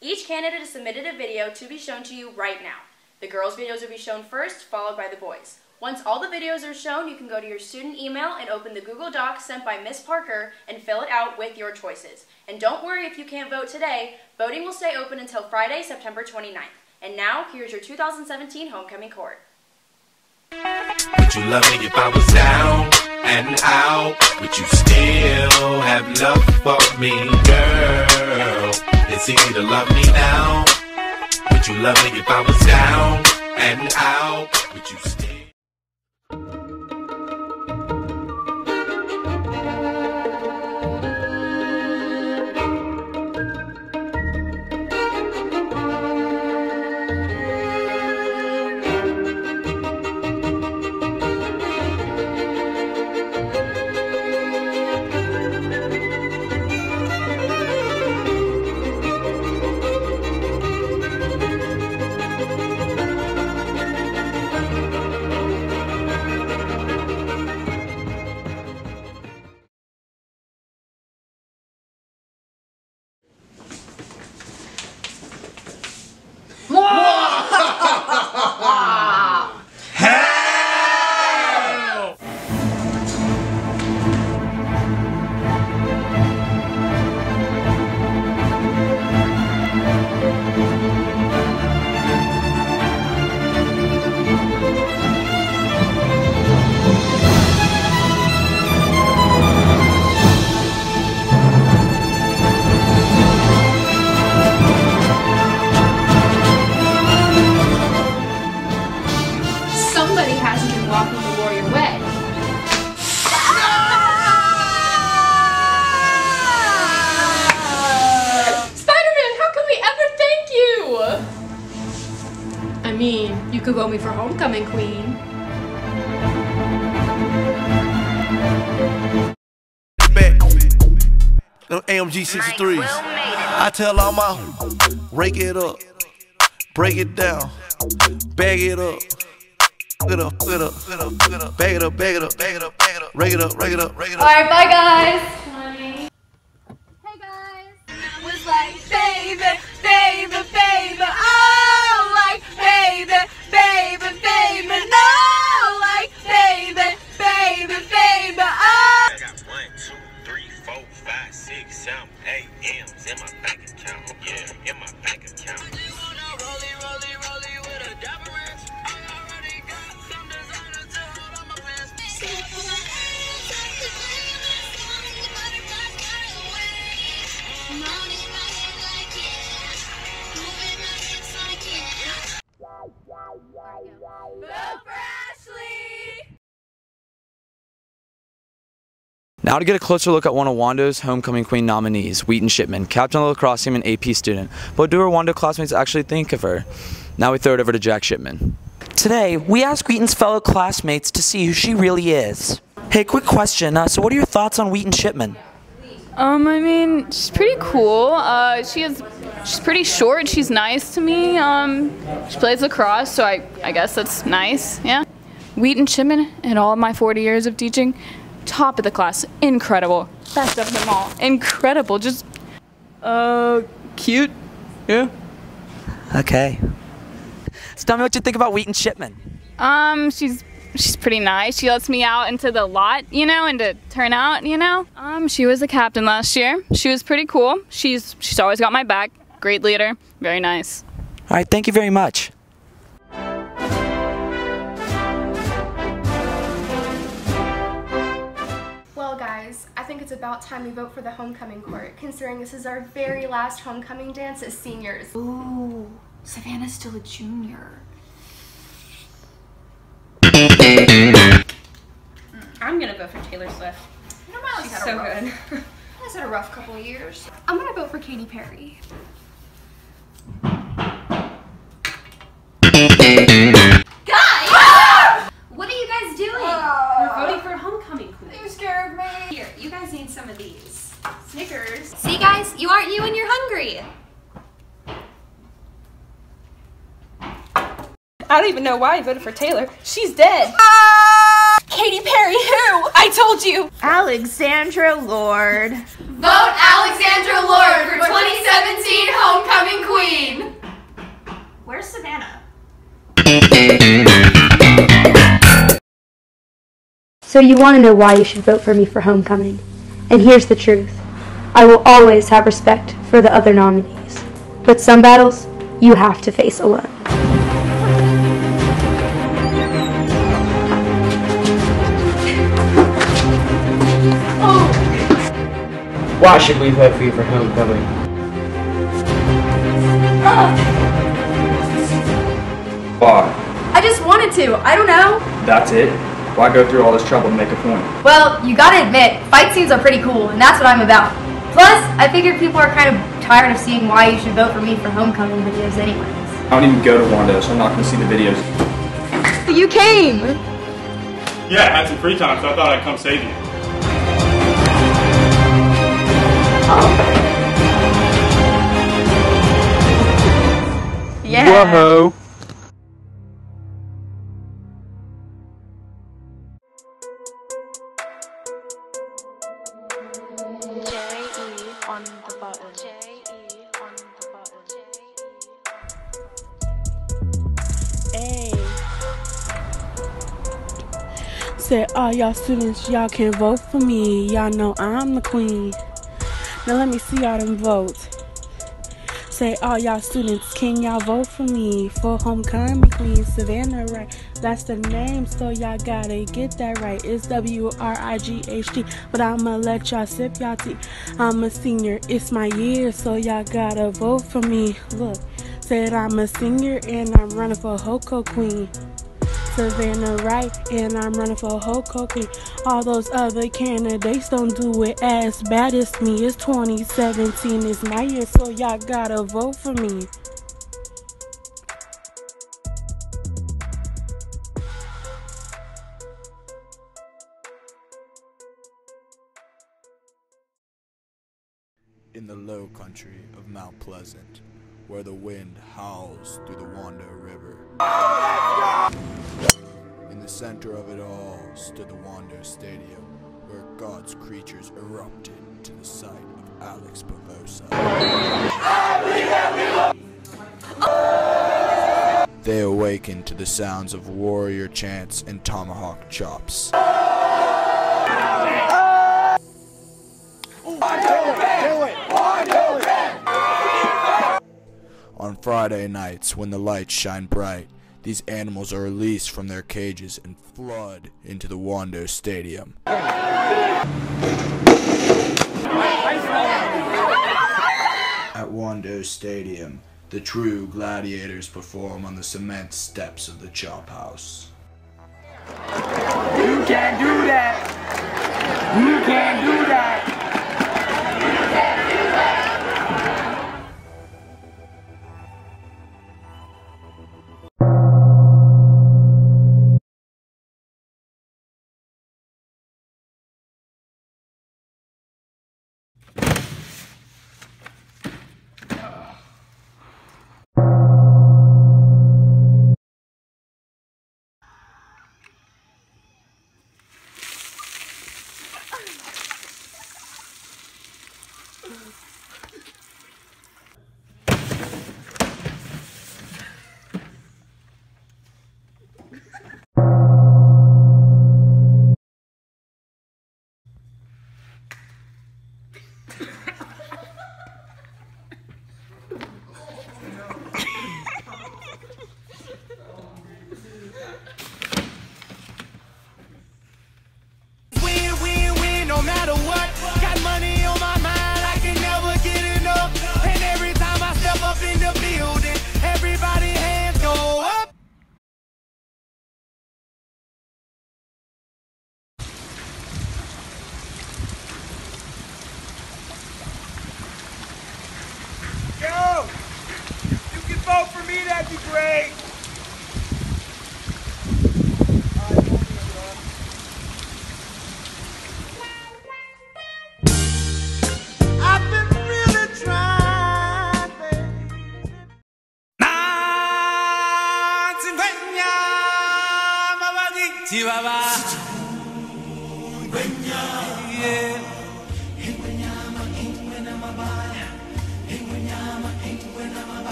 Each candidate has submitted a video to be shown to you right now. The girls' videos will be shown first, followed by the boys. Once all the videos are shown, you can go to your student email and open the Google Doc sent by Miss Parker and fill it out with your choices. And don't worry if you can't vote today. Voting will stay open until Friday, September 29th. And now, here's your 2017 Homecoming Court. Would you love me if I was down and out? Would you still have love for me, girl? It's easy to love me now. Would you love me if I was down and out? Would you still? Somebody hasn't been walking the warrior way. Spider-Man, how can we ever thank you? I mean, you could vote me for homecoming queen. Them AMG 63s. I tell all my rake it up, break it down, bag it up. Bag it up, bag it up, bag it up, bag it up, bag it up, bag it up, rake it up, rake it up, rake it up. Alright, bye guys. Hey guys. Was like, baby, baby, baby, oh, like, baby, baby, baby, no, like, baby, baby, baby, oh. I got 1, 2, 3, 4, 5, 6, 7, 8 M's in my bank account. Yeah, in my bank account. Now to get a closer look at one of Wando's homecoming queen nominees, Wheaton Shipman, captain of the lacrosse team and AP student. But what do her Wando classmates actually think of her? Now we throw it over to Jack Shipman. Today, we ask Wheaton's fellow classmates to see who she really is. Hey, quick question. So what are your thoughts on Wheaton Shipman? I mean, she's pretty cool. She's pretty short. She's nice to me. She plays lacrosse, so I guess that's nice, yeah. Wheaton Shipman, in all of my 40 years of teaching, top of the class, incredible. Best of them all, incredible. Just, cute, yeah. Okay. So tell me what you think about Wheaton Shipman. She's pretty nice. She lets me out into the lot, you know, and to turn out, you know. She was the captain last year. She was pretty cool. She's always got my back. Great leader. Very nice. All right, thank you very much. Well guys, I think it's about time we vote for the homecoming court, considering this is our very last homecoming dance as seniors. Ooh, Savannah's still a junior. I'm gonna vote for Taylor Swift. You know, Miley's had So a rough, good. Miley's had a rough couple of years. I'm gonna vote for Katy Perry. Guys! What are you guys doing? We're voting for homecoming queen. You scared me. Here, you guys need some of these. Snickers. See guys, you aren't you when you're hungry. I don't even know why I voted for Taylor. She's dead. Katy Perry, who? I told you. Alexandra Lord. Vote Alexandra Lord for 2017 Homecoming Queen. So you want to know why you should vote for me for homecoming. And here's the truth. I will always have respect for the other nominees. But some battles, you have to face alone. Why should we vote for you for homecoming? Why? I just wanted to. I don't know. That's it? Why go through all this trouble to make a point? Well, you gotta admit, fight scenes are pretty cool, and that's what I'm about. Plus, I figured people are kind of tired of seeing why you should vote for me for homecoming videos anyways. I don't even go to Wando, so I'm not going to see the videos. You came! Yeah, I had some free time, so I thought I'd come save you. Yeah. Whoa! On the button. on the button. Hey. Said all y'all students, y'all can vote for me. Y'all know I'm the queen. Now let me see all them votes. Say all y'all students, can y'all vote for me for homecoming queen? Savannah, right? That's the name, so y'all gotta get that right. It's W-R-I-G-H-T, but I'ma let y'all sip y'all tea. I'm a senior, it's my year, so y'all gotta vote for me. Look, said I'm a senior and I'm running for Hoko queen. Savannah, right? And I'm running for Hoko queen. All those other candidates don't do it as bad as me. It's 2017, it's my year, so y'all gotta vote for me. In the low country of Mount Pleasant, where the wind howls through the Wando River. In the center of it all stood the Wando Stadium, where God's creatures erupted to the sight of Alex Pavosa. They awakened to the sounds of warrior chants and tomahawk chops. On Friday nights, when the lights shine bright, these animals are released from their cages and flood into the Wando Stadium. At Wando Stadium, the true gladiators perform on the cement steps of the Chop House. You can't do that! You can't do that! Vote for me, that'd be great. I've been really trying, baby.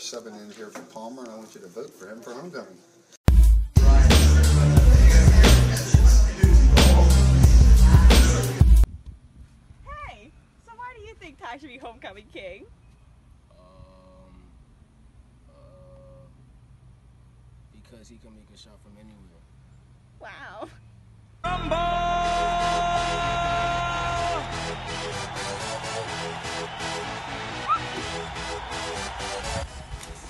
subbing in here for Palmer, and I want you to vote for him for homecoming. Hey, so why do you think Ty should be homecoming king? Because he can make a shot from anywhere. Wow.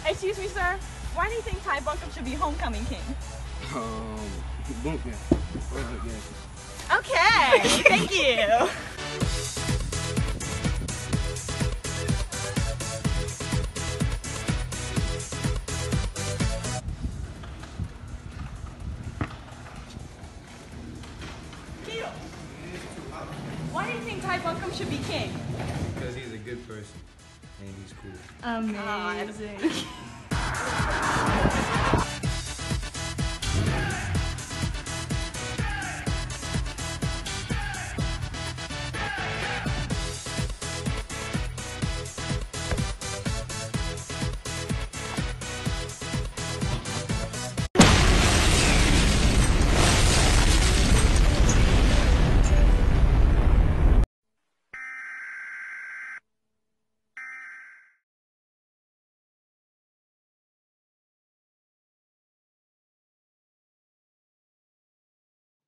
Excuse me, sir. Why do you think Ty Buncombe should be homecoming king? Boot camp. Okay, thank you. Why do you think Ty Buncombe should be king? Because he's a good person and he's cool. Amazing.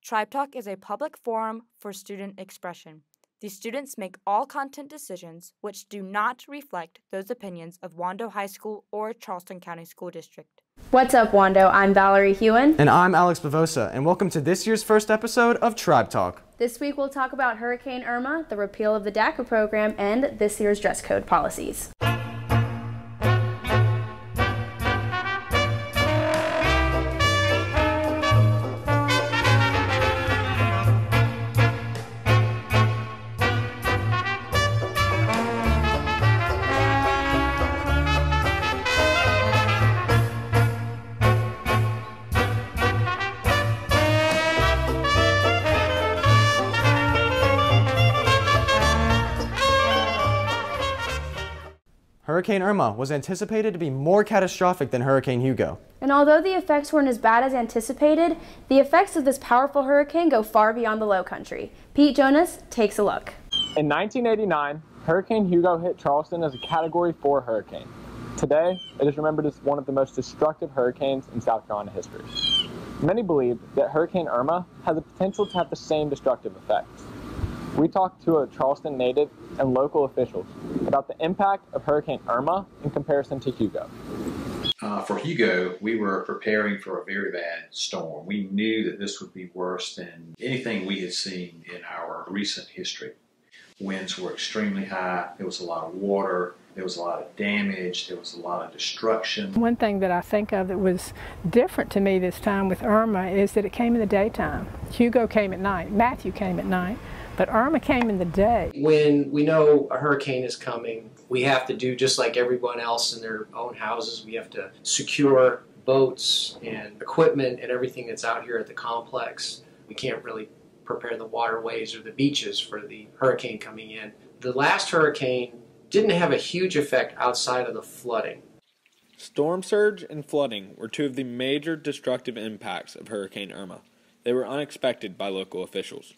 Tribe Talk is a public forum for student expression. The students make all content decisions which do not reflect those opinions of Wando High School or Charleston County School District. What's up, Wando? I'm Valerie Hewen. And I'm Alex Bavosa, and welcome to this year's first episode of Tribe Talk. This week we'll talk about Hurricane Irma, the repeal of the DACA program, and this year's dress code policies. Hurricane Irma was anticipated to be more catastrophic than Hurricane Hugo. And although the effects weren't as bad as anticipated, the effects of this powerful hurricane go far beyond the low country. Pete Jonas takes a look. In 1989, Hurricane Hugo hit Charleston as a Category 4 hurricane. Today, it is remembered as one of the most destructive hurricanes in South Carolina history. Many believe that Hurricane Irma has the potential to have the same destructive effects. We talked to a Charleston native and local officials about the impact of Hurricane Irma in comparison to Hugo. For Hugo, we were preparing for a very bad storm. We knew that this would be worse than anything we had seen in our recent history. Winds were extremely high, there was a lot of water, there was a lot of damage, there was a lot of destruction. One thing that I think of that was different to me this time with Irma is that it came in the daytime. Hugo came at night, Matthew came at night, but Irma came in the day. When we know a hurricane is coming, we have to do just like everyone else in their own houses. We have to secure boats and equipment and everything that's out here at the complex. We can't really prepare the waterways or the beaches for the hurricane coming in. The last hurricane didn't have a huge effect outside of the flooding. Storm surge and flooding were two of the major destructive impacts of Hurricane Irma. They were unexpected by local officials.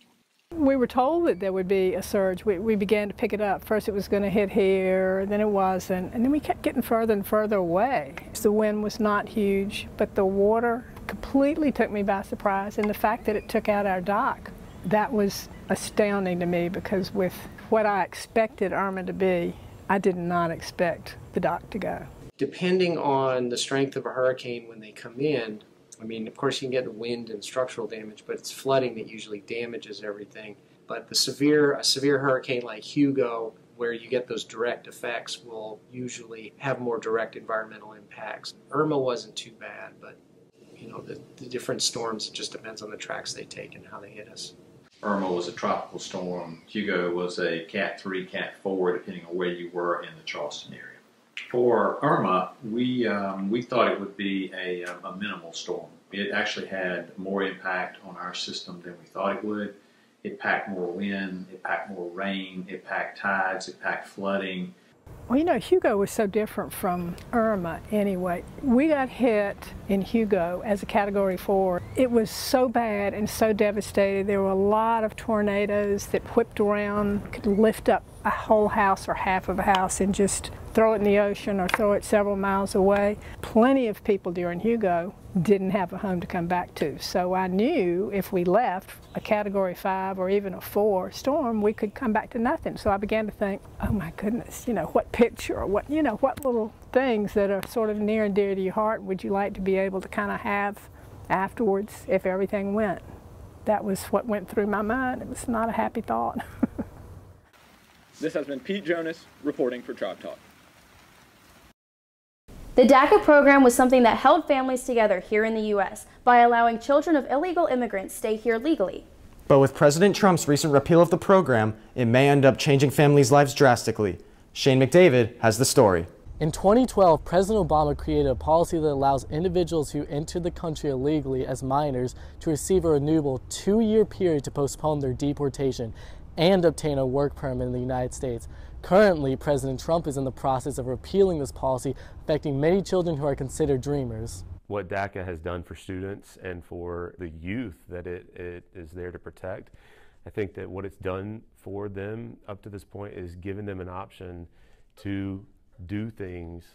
We were told that there would be a surge. We began to pick it up. First it was going to hit here, then it wasn't, and then we kept getting further and further away. The wind was not huge, but the water completely took me by surprise, and the fact that it took out our dock, that was astounding to me, because with what I expected Irma to be, I did not expect the dock to go. Depending on the strength of a hurricane when they come in, I mean, of course you can get the wind and structural damage, but it's flooding that usually damages everything. But a severe hurricane like Hugo, where you get those direct effects, will usually have more direct environmental impacts. Irma wasn't too bad, but you know, the different storms, it just depends on the tracks they take and how they hit us. Irma was a tropical storm. Hugo was a Cat 3, Cat 4, depending on where you were in the Charleston area. For Irma, we thought it would be a minimal storm. It actually had more impact on our system than we thought it would. It packed more wind, it packed more rain, it packed tides, it packed flooding. Well, you know, Hugo was so different from Irma anyway. We got hit in Hugo as a Category 4. It was so bad and so devastating. There were a lot of tornadoes that whipped around, could lift up a whole house or half of a house and just throw it in the ocean or throw it several miles away. Plenty of people during Hugo didn't have a home to come back to. So I knew if we left a Category 5 or even a 4 storm, we could come back to nothing. So I began to think, oh my goodness, you know, what picture or what, you know, what little things that are sort of near and dear to your heart would you like to be able to kind of have afterwards if everything went? That was what went through my mind. It was not a happy thought. This has been Pete Jonas reporting for Tribe Talk. The DACA program was something that held families together here in the U.S. by allowing children of illegal immigrants stay here legally. But with President Trump's recent repeal of the program, it may end up changing families' lives drastically. Shane McDavid has the story. In 2012, President Obama created a policy that allows individuals who enter the country illegally as minors to receive a renewable 2-year period to postpone their deportation and obtain a work permit in the United States. Currently, President Trump is in the process of repealing this policy, affecting many children who are considered dreamers. What DACA has done for students and for the youth that it is there to protect, I think that what it's done for them up to this point is given them an option to do things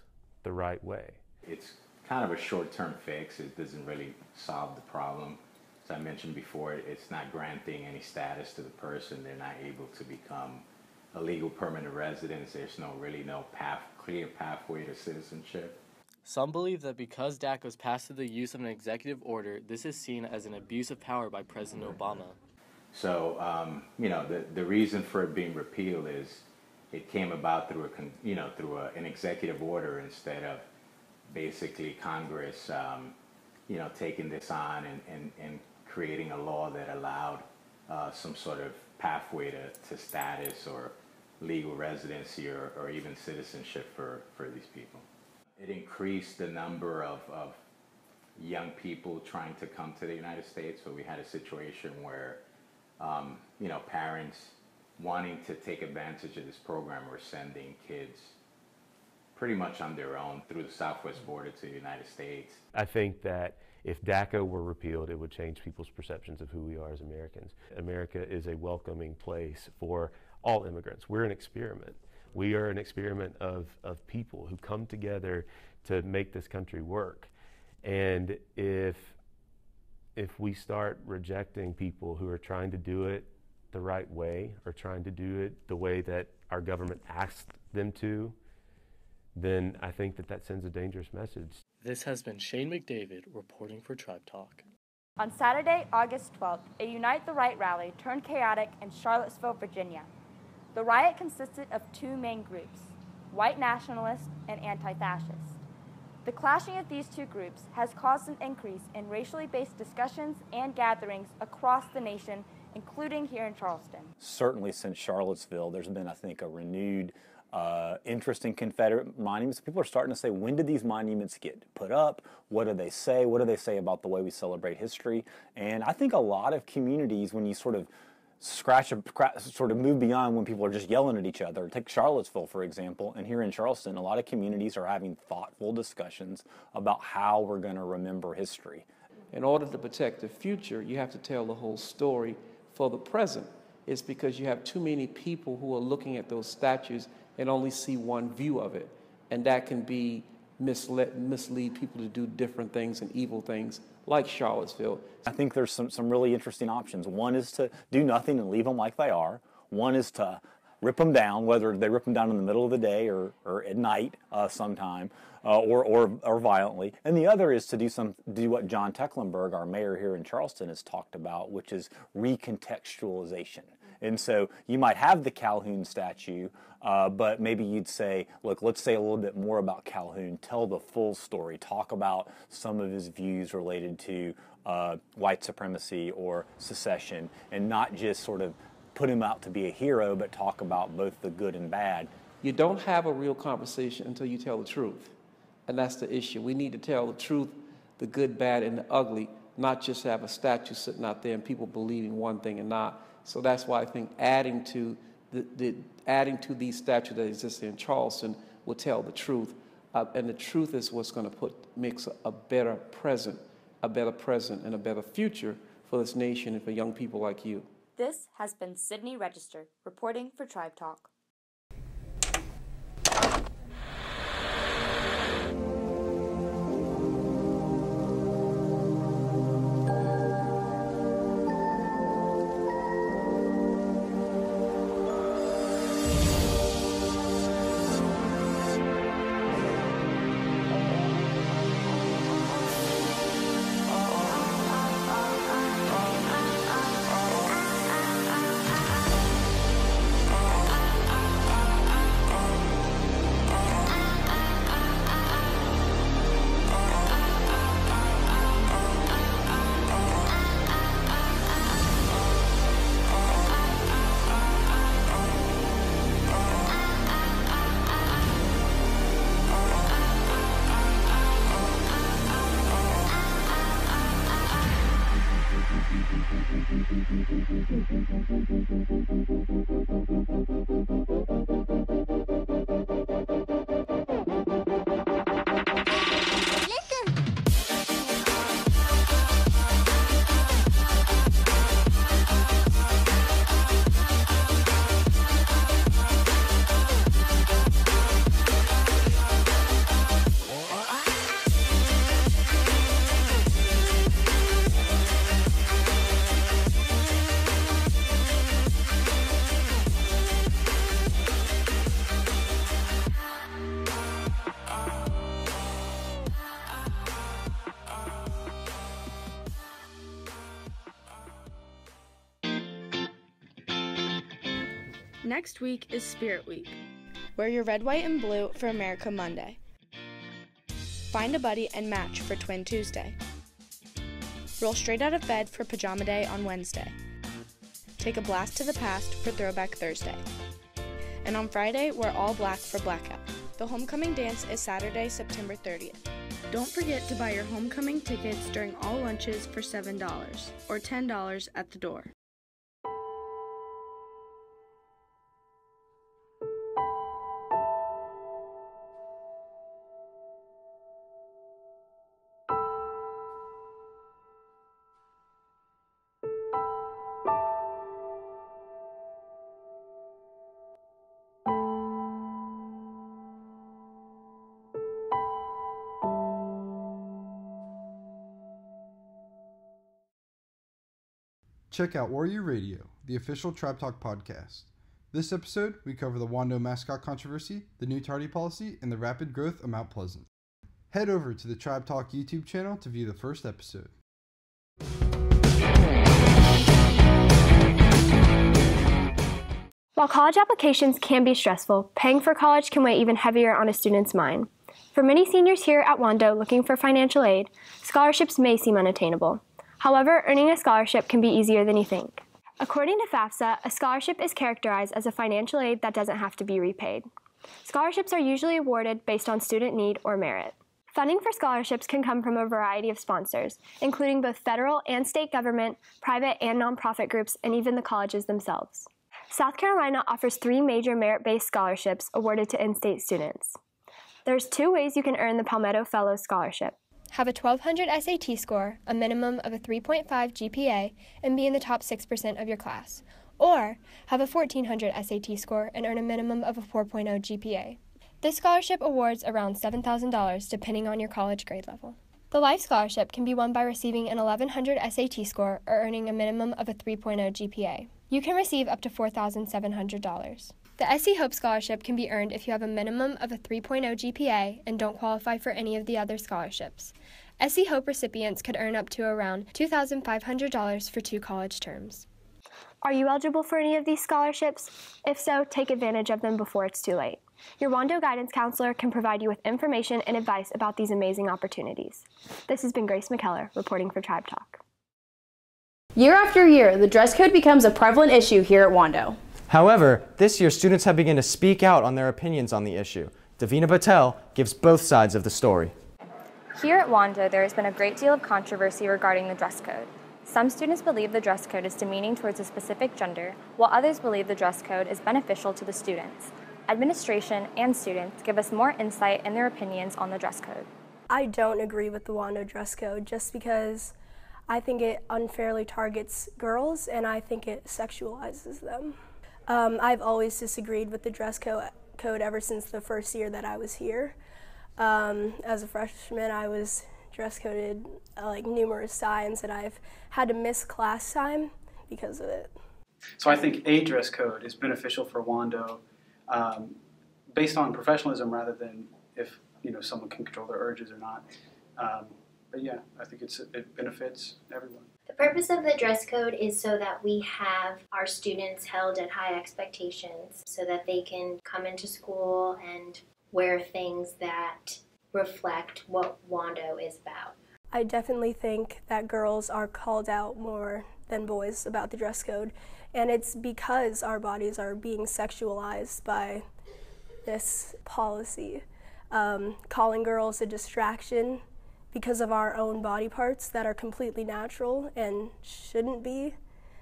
the right way. It's kind of a short-term fix. It doesn't really solve the problem. As I mentioned before, it's not granting any status to the person. They're not able to become a legal permanent residence. There's no clear pathway to citizenship. Some believe that because DACA was passed through the use of an executive order, this is seen as an abuse of power by President Obama. So, you know, the reason for it being repealed is it came about through an executive order instead of basically Congress, you know, taking this on and creating a law that allowed some sort of pathway to status or legal residency or even citizenship for these people. It increased the number of young people trying to come to the United States. So we had a situation where, you know, parents wanting to take advantage of this program were sending kids pretty much on their own through the southwest border to the United States. I think that if DACA were repealed, it would change people's perceptions of who we are as Americans. America is a welcoming place for all immigrants. We're an experiment. We are an experiment of people who come together to make this country work. And if we start rejecting people who are trying to do it the right way or trying to do it the way that our government asked them to, then I think that sends a dangerous message. This has been Shane McDavid reporting for Tribe Talk. On Saturday, August 12th, a Unite the Right rally turned chaotic in Charlottesville, Virginia. The riot consisted of two main groups, white nationalists and anti-fascists. The clashing of these two groups has caused an increase in racially based discussions and gatherings across the nation, including here in Charleston. Certainly since Charlottesville, there's been, I think, a renewed interest in Confederate monuments. People are starting to say, when did these monuments get put up? What do they say? What do they say about the way we celebrate history? And I think a lot of communities, when you sort of move beyond when people are just yelling at each other. Take Charlottesville, for example, and here in Charleston, a lot of communities are having thoughtful discussions about how we're going to remember history. In order to protect the future, you have to tell the whole story for the present. It's because you have too many people who are looking at those statues and only see one view of it. And that can be mislead people to do different things and evil things like Charlottesville. I think there's some really interesting options. One is to do nothing and leave them like they are. One is to rip them down, whether they rip them down in the middle of the day or at night sometime, or violently. And the other is to do what John Tecklenburg, our mayor here in Charleston, has talked about, which is recontextualization. And so you might have the Calhoun statue, but maybe you'd say, look, let's say a little bit more about Calhoun, tell the full story, talk about some of his views related to white supremacy or secession, and not just sort of put him out to be a hero, but talk about both the good and bad. You don't have a real conversation until you tell the truth. And that's the issue. We need to tell the truth, the good, bad, and the ugly, not just have a statue sitting out there and people believing one thing and not. So that's why I think adding to adding to these statutes that exist in Charleston will tell the truth. And the truth is what's going to makes a better present and a better future for this nation and for young people like you. This has been Sydney Register, reporting for Tribe Talk. Next week is Spirit Week. Wear your red, white, and blue for America Monday. Find a buddy and match for Twin Tuesday. Roll straight out of bed for Pajama Day on Wednesday. Take a blast to the past for Throwback Thursday. And on Friday, wear all black for Blackout. The homecoming dance is Saturday, September 30th. Don't forget to buy your homecoming tickets during all lunches for $7 or $10 at the door. Check out Warrior Radio, the official Tribe Talk podcast. This episode, we cover the Wando mascot controversy, the new tardy policy, and the rapid growth of Mount Pleasant. Head over to the Tribe Talk YouTube channel to view the first episode. While college applications can be stressful, paying for college can weigh even heavier on a student's mind. For many seniors here at Wando looking for financial aid, scholarships may seem unattainable. However, earning a scholarship can be easier than you think. According to FAFSA, a scholarship is characterized as a financial aid that doesn't have to be repaid. Scholarships are usually awarded based on student need or merit. Funding for scholarships can come from a variety of sponsors, including both federal and state government, private and nonprofit groups, and even the colleges themselves. South Carolina offers 3 major merit-based scholarships awarded to in-state students. There's 2 ways you can earn the Palmetto Fellows Scholarship. Have a 1200 SAT score, a minimum of a 3.5 GPA, and be in the top 6% of your class. Or have a 1400 SAT score and earn a minimum of a 4.0 GPA. This scholarship awards around $7,000 depending on your college grade level. The Life Scholarship can be won by receiving an 1100 SAT score or earning a minimum of a 3.0 GPA. You can receive up to $4,700. The SC Hope Scholarship can be earned if you have a minimum of a 3.0 GPA and don't qualify for any of the other scholarships. SC Hope recipients could earn up to around $2,500 for 2 college terms. Are you eligible for any of these scholarships? If so, take advantage of them before it's too late. Your Wando Guidance Counselor can provide you with information and advice about these amazing opportunities. This has been Grace McKellar, reporting for Tribe Talk. Year after year, the dress code becomes a prevalent issue here at Wando. However, this year students have begun to speak out on their opinions on the issue. Davina Patel gives both sides of the story. Here at Wando, there has been a great deal of controversy regarding the dress code. Some students believe the dress code is demeaning towards a specific gender, while others believe the dress code is beneficial to the students. Administration and students give us more insight and their opinions on the dress code. I don't agree with the Wando dress code just because I think it unfairly targets girls and I think it sexualizes them. I've always disagreed with the dress code ever since the first year that I was here. As a freshman, I was dress coded like numerous times and I've had to miss class time because of it. So I think a dress code is beneficial for Wando based on professionalism rather than if someone can control their urges or not. But yeah, I think it benefits everyone. The purpose of the dress code is so that we have our students held at high expectations so that they can come into school and wear things that reflect what Wando is about. I definitely think that girls are called out more than boys about the dress code, and it's because our bodies are being sexualized by this policy. Calling girls a distraction because of our own body parts that are completely natural and shouldn't be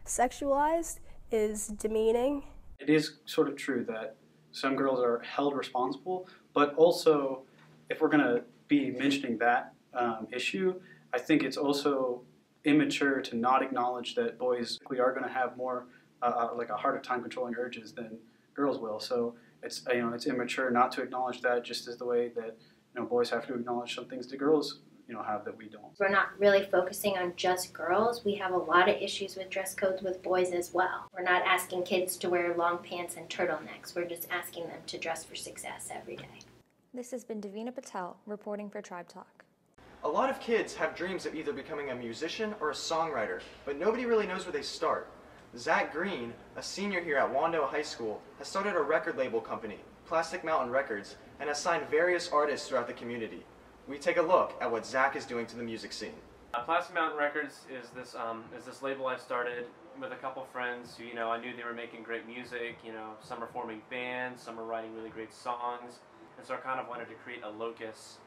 sexualized is demeaning. It is sort of true that some girls are held responsible, but also if we're going to be mentioning that issue, I think it's also immature to not acknowledge that boys are going to have more like a harder time controlling urges than girls will. So it's it's immature not to acknowledge that, just as the way that boys have to acknowledge some things that girls have that we don't. We're not really focusing on just girls. We have a lot of issues with dress codes with boys as well. We're not asking kids to wear long pants and turtlenecks. We're just asking them to dress for success every day. This has been Davina Patel reporting for Tribe Talk. A lot of kids have dreams of either becoming a musician or a songwriter, but nobody really knows where they start. Zach Green, a senior here at Wando High School, has started a record label company, Plastic Mountain Records, and has signed various artists throughout the community. We take a look at what Zach is doing to the music scene. Plastic Mountain Records is this label I started with a couple friends who, I knew they were making great music. Some are forming bands, some are writing really great songs, and so I kind of wanted to create a locus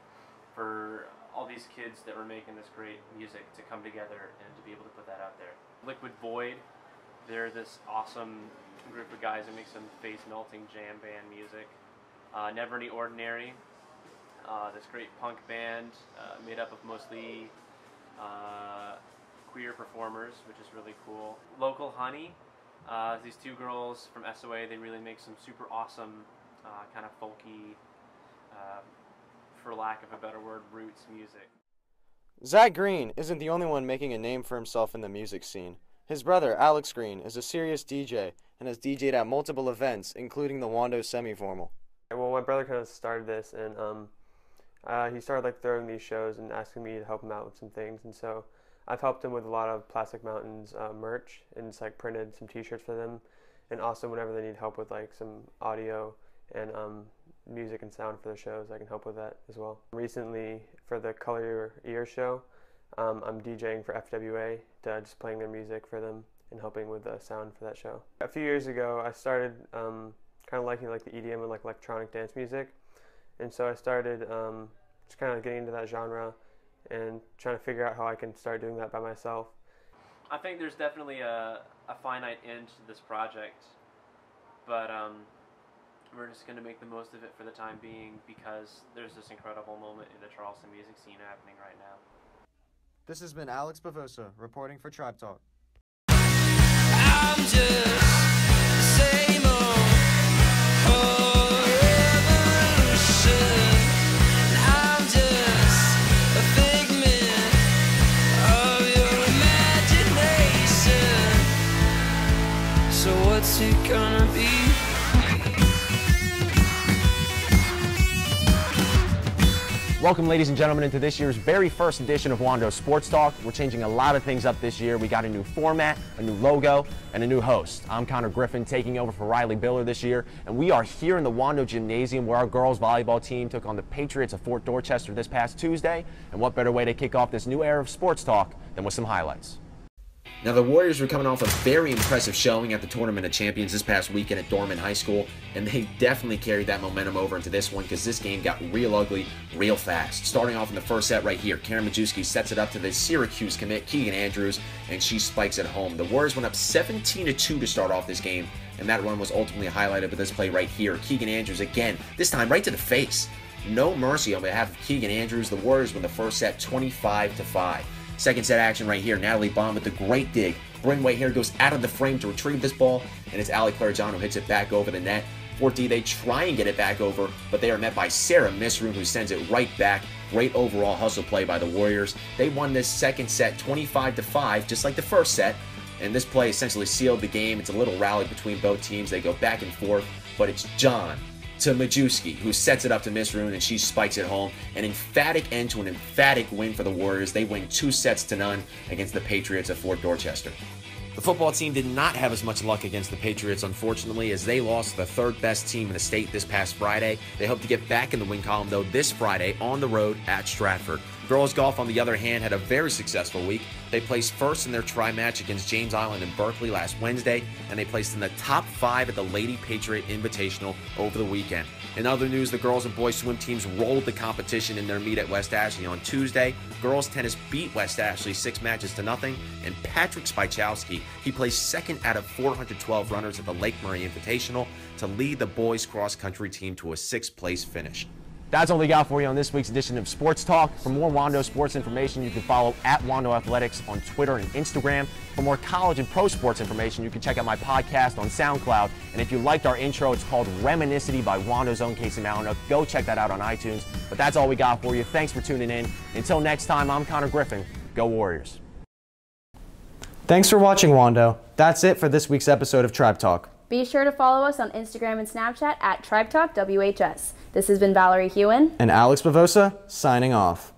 for all these kids that were making this great music to come together and to be able to put that out there. Liquid Void, they're this awesome group of guys that make some face-melting jam band music. Never Any Ordinary, this great punk band made up of mostly queer performers, which is really cool. Local Honey, these two girls from SOA, they really make some super awesome kind of folky, for lack of a better word, roots music. Zach Green isn't the only one making a name for himself in the music scene. His brother, Alex Green, is a serious DJ and has DJed at multiple events, including the Wando Semi-Formal. Well, my brother kind of started this, and he started throwing these shows and asking me to help him out with some things, and so I've helped him with a lot of Plastic Mountains merch, and just printed some t-shirts for them, and also whenever they need help with some audio and music and sound for their shows, I can help with that as well. Recently, for the Color Your Ear show, I'm DJing for FWA, just playing their music for them and helping with the sound for that show. A few years ago, I started kind of liking the EDM and electronic dance music, and so I started just kind of getting into that genre and trying to figure out how I can start doing that by myself. I think there's definitely a finite end to this project, but we're just going to make the most of it for the time being because there's this incredible moment in the Charleston music scene happening right now. This has been Alex Bavosa reporting for Tribe Talk. I'm just the same old revolution. I'm just a figment of your imagination. So what's it gonna be? Welcome, ladies and gentlemen, into this year's very first edition of Wando Sports Talk. We're changing a lot of things up this year. We got a new format, a new logo, and a new host. I'm Connor Griffin, taking over for Riley Biller this year, and we are here in the Wando Gymnasium where our girls volleyball team took on the Patriots of Fort Dorchester this past Tuesday. And what better way to kick off this new era of sports talk than with some highlights. Now, the Warriors were coming off a very impressive showing at the Tournament of Champions this past weekend at Dorman High School, and they definitely carried that momentum over into this one because this game got real ugly real fast. Starting off in the first set right here, Karen Majewski sets it up to the Syracuse commit, Keegan Andrews, and she spikes it home. The Warriors went up 17-2 to start off this game, and that run was ultimately highlighted with this play right here. Keegan Andrews again, this time right to the face. No mercy on behalf of Keegan Andrews. The Warriors win the first set 25-5. Second set action right here. Natalie Bond with the great dig. Bryn White here goes out of the frame to retrieve this ball, and it's Allie Claire John who hits it back over the net. 4D, they try and get it back over, but they are met by Sarah Misroom, who sends it right back. Great overall hustle play by the Warriors. They won this second set 25-5, just like the first set, and this play essentially sealed the game. It's a little rally between both teams. They go back and forth, but it's John to Majewski, who sets it up to Miss Rune, and she spikes it home. An emphatic end to an emphatic win for the Warriors. They win 2-0 against the Patriots of Fort Dorchester. The football team did not have as much luck against the Patriots, unfortunately, as they lost to the third best team in the state this past Friday. They hope to get back in the win column, though, this Friday on the road at Stratford. Girls golf, on the other hand, had a very successful week. They placed first in their tri-match against James Island and Berkeley last Wednesday, and they placed in the top 5 at the Lady Patriot Invitational over the weekend. In other news, the girls and boys swim teams rolled the competition in their meet at West Ashley on Tuesday. Girls tennis beat West Ashley 6-0, and Patrick Spychowski, he placed second out of 412 runners at the Lake Murray Invitational to lead the boys cross-country team to a 6th place finish. That's all we got for you on this week's edition of Sports Talk. For more Wando sports information, you can follow @Wando Athletics on Twitter and Instagram. For more college and pro sports information, you can check out my podcast on SoundCloud. And if you liked our intro, it's called Reminiscity by Wando's own Casey Malinook. Go check that out on iTunes. But that's all we got for you. Thanks for tuning in. Until next time, I'm Connor Griffin. Go Warriors. Thanks for watching, Wando. That's it for this week's episode of Tribe Talk. Be sure to follow us on Instagram and Snapchat @TribeTalkWHS. This has been Valerie Hewen and Alex Bavosa signing off.